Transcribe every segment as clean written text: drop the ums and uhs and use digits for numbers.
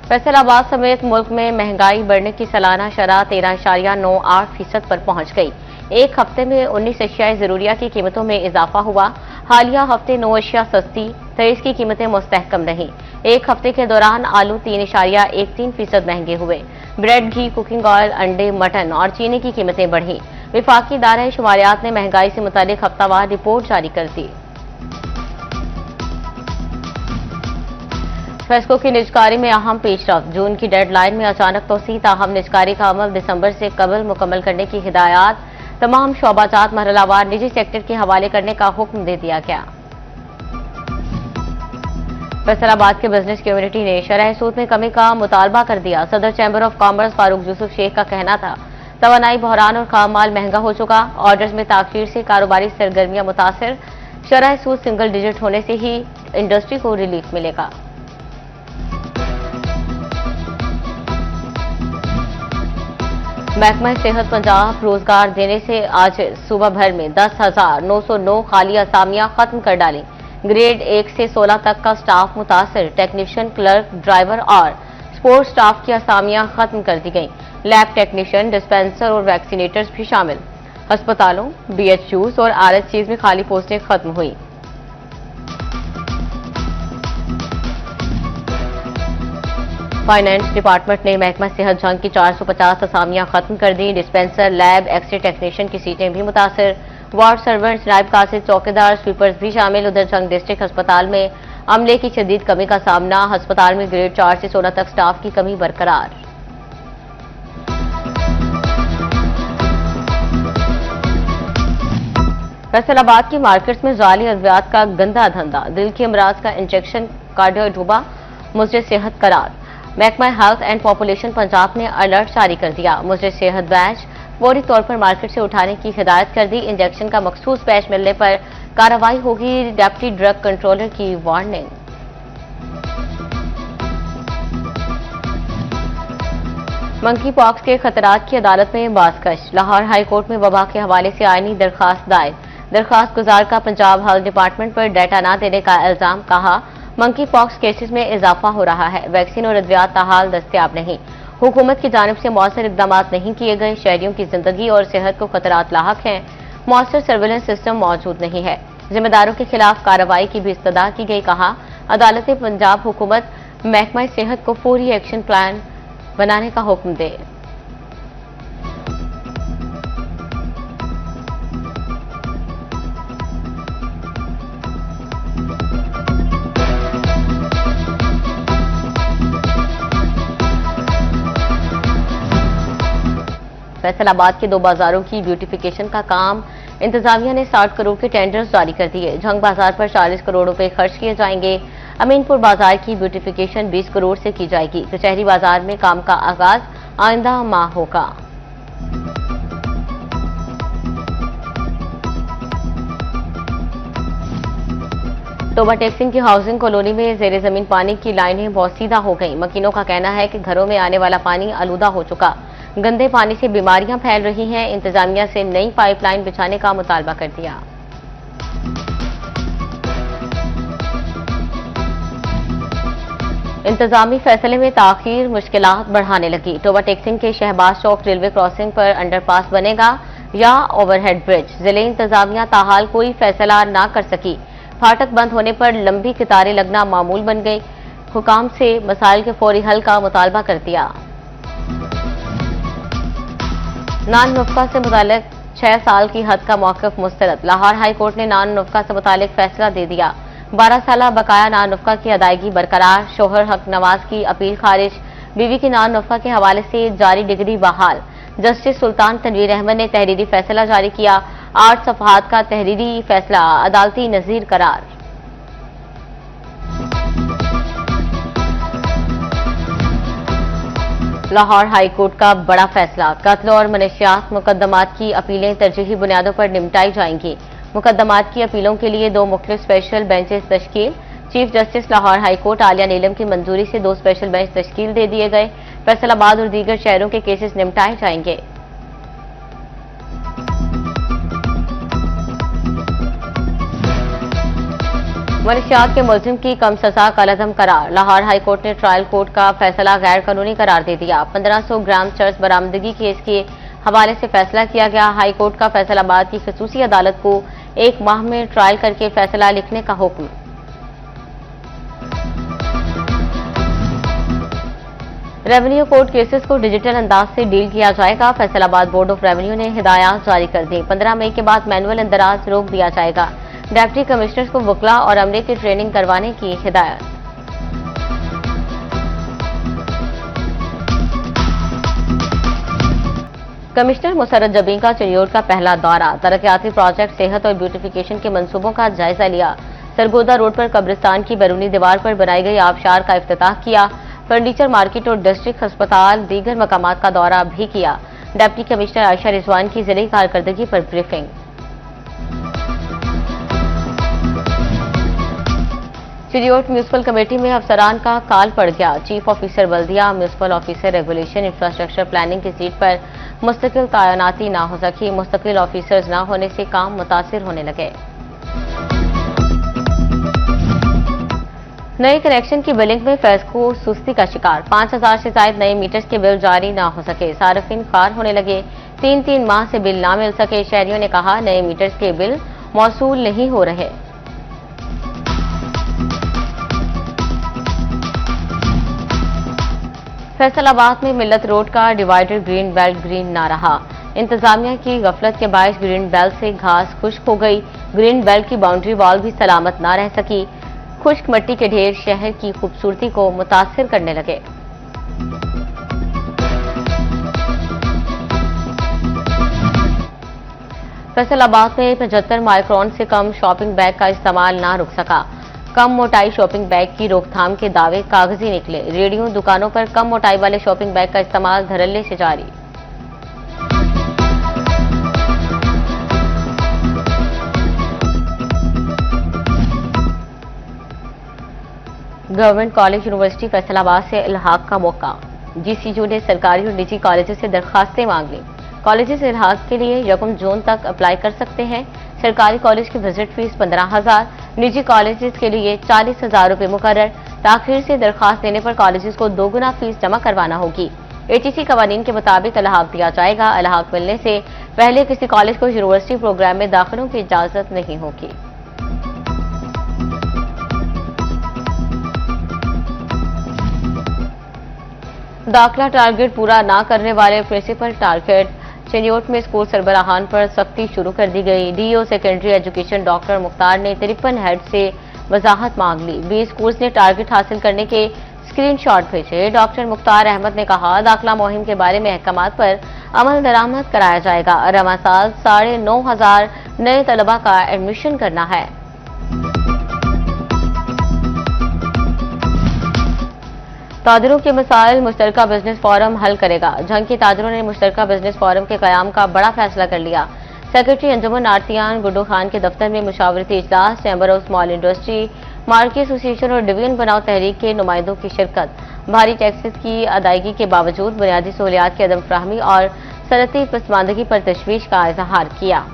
फैसलाबाद समेत मुल्क में महंगाई बढ़ने की सालाना शरह 13.98% पर पहुंच गई। एक हफ्ते में 19 अशियाई जरूरिया की कीमतों में इजाफा हुआ। हालिया हफ्ते 9 अशिया सस्ती, 23 की कीमतें मुस्तहकम रहीं। एक हफ्ते के दौरान आलू 3.13% महंगे हुए। ब्रेड, घी, कुकिंग ऑयल, अंडे, मटन और चीनी की कीमतें बढ़ी। विफाकी दायरा शुमारियात ने महंगाई से मुतालिक हफ्तावार रिपोर्ट जारी कर दी। फेस्को की निजकारी में अहम पेशरफ्त। जून की डेडलाइन में अचानक तोसी, ताहम निजकारी का अमल दिसंबर से कबल मुकम्मल करने की हिदायत। तमाम शोबाजात मरहलावार निजी सेक्टर के हवाले करने का हुक्म दे दिया गया। फैसलाबाद के बिजनेस कम्युनिटी ने शरह सूद में कमी का मुतालबा कर दिया। सदर chamber of commerce Farooq Yusuf Sheikh का कहना था, तवानाई बहरान और खाम माल महंगा हो चुका। ऑर्डर्स में ताखीर से कारोबारी सरगर्मियां मुतासर। शरह सूद सिंगल डिजिट होने से ही इंडस्ट्री को रिलीफ मिलेगा। महकमा सेहत पंजाब रोजगार देने से आज सूबा भर में 10,909 खाली असामियां खत्म कर डाली। ग्रेड 1 से 16 तक का स्टाफ मुतासर। टेक्नीशियन, क्लर्क, ड्राइवर और सपोर्ट स्टाफ की असामियां खत्म कर दी गईं। लैब टेक्नीशियन, डिस्पेंसर और वैक्सीनेटर्स भी शामिल। अस्पतालों, BHUs और RHCs में खाली पोस्टें खत्म हुई। फाइनेंस डिपार्टमेंट ने महकमा सेहत जंग की 450 असामियां खत्म कर दी। डिस्पेंसर, लैब, एक्सरे टेक्नीशियन की सीटें भी मुतासर। वार्ड सर्वेंट्स, नायब कासिद, चौकीदार, स्वीपर्स भी शामिल। उधर जंग डिस्ट्रिक्ट अस्पताल में अमले की शदीद कमी का सामना। अस्पताल में ग्रेड 4 से 16 तक स्टाफ की कमी बरकरार। फैसलाबाद की मार्केट्स में जाली अद्वियात का गंदा धंधा। दिल के अमराज का इंजेक्शन, कार्डियो डूबा, मुझे सेहत करार। महकमा हेल्थ एंड पॉपुलेशन पंजाब ने अलर्ट जारी कर दिया। मुझे सेहत बैच फौरी तौर पर मार्केट से उठाने की हिदायत कर दी। इंजेक्शन का मखसूस बैच मिलने पर कार्रवाई होगी। डेप्टी ड्रग कंट्रोलर की वार्निंग। मंकी पॉक्स के खतरात की अदालत में बाजकश। लाहौर हाई कोर्ट में वबा के हवाले से आईनी दरखास्त दायर। दरखास्त गुजार का पंजाब हेल्थ डिपार्टमेंट पर डाटा न देने का इल्जाम। कहा, मंकी पॉक्स केसेस में इजाफा हो रहा है। वैक्सीन और अद्वियात ताहाल दस्तयाब नहीं। हुकूमत की जानिब से मौसर इकदाम नहीं किए गए। शहरियों की जिंदगी और सेहत को खतरात लाहक हैं। मौसर सर्वेलेंस सिस्टम मौजूद नहीं है। जिम्मेदारों के खिलाफ कार्रवाई की भी इस्तदा की गई। कहा, अदालत पंजाब हुकूमत महकमा सेहत को फौरी एक्शन प्लान बनाने का हुक्म दे। फैसलाबाद के 2 बाजारों की ब्यूटिफिकेशन का काम इंतजामिया ने 60 करोड़ के टेंडर्स जारी कर दिए। झंग बाजार पर 40 करोड़ रुपए खर्च किए जाएंगे। अमीनपुर बाजार की ब्यूटिफिकेशन 20 करोड़ से की जाएगी। कचहरी बाजार में काम का आगाज आइंदा माह होगा। तोबा टेक्सिंग की हाउसिंग कॉलोनी में जेर जमीन पानी की लाइनें बोसीदा हो गई। मकीनों का कहना है कि घरों में आने वाला पानी आलूदा हो चुका। गंदे पानी से बीमारियां फैल रही हैं। इंतजामिया से नई पाइपलाइन बिछाने का मुतालबा कर दिया। इंतजामी फैसले में ताखीर मुश्किलात बढ़ाने लगी। टोबा टेक्सिंग के शहबाज चौक रेलवे क्रॉसिंग पर अंडरपास बनेगा या ओवरहेड ब्रिज। जिले इंतजामिया ताहाल कोई फैसला न कर सकी। फाटक बंद होने पर लंबी कतारें लगना मामूल बन गई। हुकाम से मसाइल के फौरी हल का मुतालबा कर दिया। नान नुफ्का से मुतालिक 6 साल की हद का मौक़िफ़ मुस्तरद। लाहौर हाई कोर्ट ने नान नुफ्का से मुतालिक फैसला दे दिया। 12 साल बकाया नान नुफ्का की अदायगी बरकरार। शोहर हक नवाज की अपील खारिज। बीवी की नान नुफ्का के हवाले से जारी डिग्री बहाल। जस्टिस सुल्तान तनवीर अहमद ने तहरीरी फैसला जारी किया। 8 सफ़हात का तहरीरी फैसला अदालती नज़ीर करार। लाहौर हाई कोर्ट का बड़ा फैसला। कत्ल और मनशियात मुकदमात की अपीलें तरजीही बुनियादों पर निपटाई जाएंगी। मुकदमात की अपीलों के लिए 2 मुख्तलिफ स्पेशल बेंचेस तश्कील। Chief justice Lahore high court आलिया नीलम की मंजूरी से 2 स्पेशल बेंच तश्कील दे दिए गए। फैसलाबाद और दीगर शहरों के केसेस निपटाए जाएंगे। मनशियात के मुलजिम की कम सजा कलअदम करार। लाहौर हाई कोर्ट ने ट्रायल कोर्ट का फैसला गैर कानूनी करार दे दिया। 1500 ग्राम चर्स बरामदगी केस के हवाले से फैसला किया गया। हाई कोर्ट का फैसलाबाद की खसूसी अदालत को 1 माह में ट्रायल करके फैसला लिखने का हुक्म। रेवेन्यू कोर्ट केसेस को डिजिटल अंदाज से डील किया जाएगा। फैसलाबाद बोर्ड ऑफ रेवेन्यू ने हिदायत जारी कर दी। 15 मई के बाद मैनुअल इंदराज रोक दिया जाएगा। डिप्टी कमिश्नर्स को वकला और अमले की ट्रेनिंग करवाने की हिदायत। कमिश्नर मुसर्रत जबीन का चिन्योट का पहला दौरा। तरक्याती प्रोजेक्ट, सेहत और ब्यूटिफिकेशन के मंसूबों का जायजा लिया। सरगोदा रोड पर कब्रिस्तान की बैरूनी दीवार पर बनाई गई आबशार का इफ्तिताह किया। फर्नीचर मार्केट और डिस्ट्रिक्ट अस्पताल दीगर मकामात का दौरा भी किया। डिप्टी कमिश्नर आयशा रिजवान की जिले कारकर्दगी पर ब्रीफिंग। चिरियोट म्यूनिसिपल कमेटी में अफसरान का काल पड़ गया। चीफ ऑफिसर बल्दिया, municipal officer regulation, infrastructure planning की सीट पर मुस्तकिल तैनाती ना हो सकी। मुस्तकिल ऑफिसर्स ना होने से काम मुतासिर होने लगे। नए कनेक्शन की बिलिंग में फेस्को सुस्ती का शिकार। 5000 से ज्यादा नए मीटर्स के बिल जारी ना हो सके। सार्फिन खार होने लगे। 3 माह से बिल ना मिल सके। शहरियों ने कहा नए मीटर्स के बिल मौसूल नहीं हो रहे। फैसलाबाद में मिल्लत रोड का डिवाइडर ग्रीन बेल्ट ग्रीन ना रहा। इंतजामिया की गफलत के बायस ग्रीन बेल्ट से घास खुश्क हो गई। ग्रीन बेल्ट की बाउंड्री वॉल भी सलामत ना रह सकी। खुश्क मिट्टी के ढेर शहर की खूबसूरती को मुतासिर करने लगे। फैसलाबाद में 75 माइक्रोन से कम शॉपिंग बैग का इस्तेमाल ना रुक सका। कम मोटाई शॉपिंग बैग की रोकथाम के दावे कागजी निकले। रेडियो दुकानों पर कम मोटाई वाले शॉपिंग बैग का इस्तेमाल धड़ल्ले से जारी। गवर्नमेंट कॉलेज यूनिवर्सिटी फैसलाबाद से इल्हाक का मौका। जीसीयू ने सरकारी और निजी कॉलेजों से दरखास्तें मांग ली। कॉलेजेस इल्हाक के लिए 1 जून तक अप्लाई कर सकते हैं। सरकारी कॉलेज की विजिट फीस 15,000, निजी कॉलेजेस के लिए 40,000 रुपए मुकर्रर। ताखिर से दरखास्त देने पर कॉलेजेस को 2 गुना फीस जमा करवाना होगी। एटीसी कवानीन के मुताबिक इल्हाक दिया जाएगा। इल्हाक मिलने से पहले किसी कॉलेज को यूनिवर्सिटी प्रोग्राम में दाखिलों की इजाजत नहीं होगी। दाखिला टारगेट पूरा ना करने वाले प्रिंसिपल टारगेट। चिन्योट में स्कूल सरबराहान पर सख्ती शुरू कर दी गई। DO secondary education doctor Mukhtar ने 53 हेड से वजाहत मांग ली। 20 स्कूल्स ने टारगेट हासिल करने के स्क्रीनशॉट भेजे। डॉक्टर मुख्तार अहमद ने कहा दाखिला मुहिम के बारे में अहकामात पर अमल दरामद कराया जाएगा। रवा साल 9,500 नए तलबा का एडमिशन करना है। ताजरों के मसाइल मुश्तरका बिजनेस फोरम हल करेगा। झंग के ताजरों ने मुश्तरका बिजनेस फोरम के कयाम का बड़ा फैसला कर लिया। सेक्रेटरी अंजुमन आरतियान गुड्डू खान के दफ्तर में मुशावरती इजलास। Chamber of small industry, market association और डिवीजन बनाओ तहरीक के नुमाइंदों की शिरकत। भारी टैक्सेस की अदायगी के बावजूद बुनियादी सहूलियात की अदम फ्राहमी और सनती पसमानदगी पर तशवीश का इजहार किया।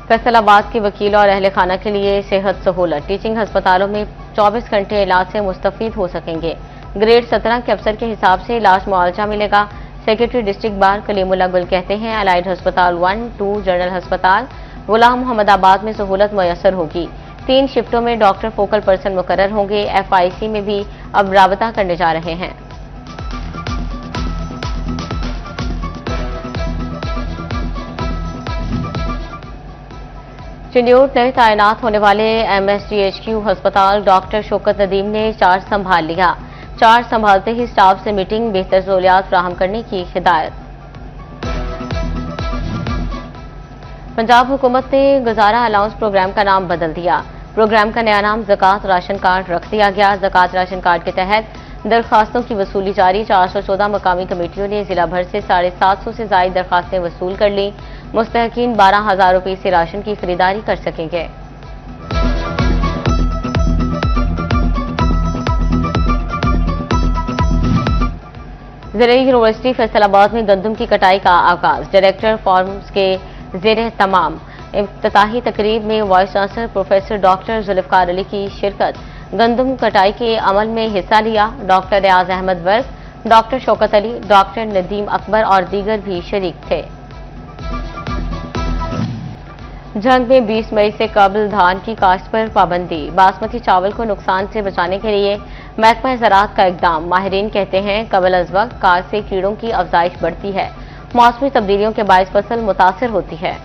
फैसलाबाद के वकील और अहले खाना के लिए सेहत सहूलत। टीचिंग अस्पतालों में 24 घंटे इलाज से मुस्तफीद हो सकेंगे। ग्रेड 17 के अफसर के हिसाब से इलाज मुआवजा मिलेगा। सेक्रेटरी डिस्ट्रिक्ट बार कलीमुल्लाह गुल कहते हैं अलाइड अस्पताल 1, 2 जनरल अस्पताल गुलाम मोहम्मदाबाद में सहूलत मुयसर होगी। 3 शिफ्टों में डॉक्टर फोकल पर्सन मुकर्रर होंगे। FIC में भी अब राबता करने जा रहे हैं। चिन्योट नए तैनात होने वाले MSDHQ अस्पताल डॉक्टर शौकत नदीम ने चार्ज संभाल लिया। चार्ज संभालते ही स्टाफ से मीटिंग, बेहतर सहूलियात फ्राहम करने की हिदायत। पंजाब हुकूमत ने गुजारा अलाउंस प्रोग्राम का नाम बदल दिया। प्रोग्राम का नया नाम ज़कात राशन कार्ड रख दिया गया। ज़कात राशन कार्ड के तहत दरखास्तों की वसूली जारी। 414 मकामी कमेटियों ने जिला भर से 750 से ज्यादा दरखास्तें वसूल कर ली। मुस्तहकीन 12,000 रुपए से राशन की खरीदारी कर सकेंगे। ज़राई यूनिवर्सिटी फैसलाबाद में गंदम की कटाई का आगाज। डायरेक्टर फार्म्स के ज़ेर तमाम इफ्तिताही तकरीब में vice chancellor professor doctor Zulfiqar Ali की शिरकत। गंदम कटाई के अमल में हिस्सा लिया डॉक्टर रियाज अहमद वर्क, डॉक्टर शौकत अली, डॉक्टर नदीम अकबर और दीगर भी शरीक थे। जंग में 20 मई से कबल धान की काश्त पर पाबंदी। बासमती चावल को नुकसान से बचाने के लिए महकमा ज़राअत का इकदाम। माहिरीन कहते हैं कबल अज वक्त कार से कीड़ों की अफजाइश बढ़ती है। मौसमी तब्दीलियों के बायस फसल मुतासर होती है।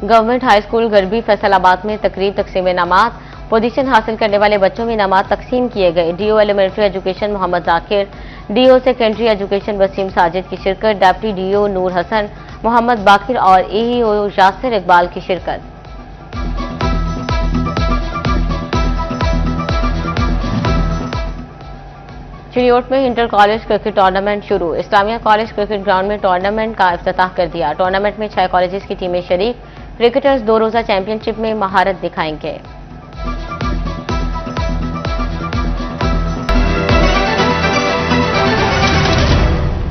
Government high school garbi Faisalabad में तकरीब तकसीम इनामात। पोजीशन हासिल करने वाले बच्चों में इनामात तकसीम किए गए। DO elementary education Mohammad Zakir, DO secondary education Waseem Sajid की शिरकत। डिप्टी डीओ नूर हसन, मोहम्मद बाकिर और एईओ यासिर इकबाल की शिरकत। चिड़ियोट में इंटर कॉलेज क्रिकेट टूर्नामेंट शुरू। इस्लामिया कॉलेज क्रिकेट ग्राउंड में टूर्नामेंट का इफ्तिताह कर दिया। टूर्नामेंट में 6 कॉलेजेस की टीमें शरीक। क्रिकेटर्स 2 रोजा चैंपियनशिप में महारत दिखाएंगे।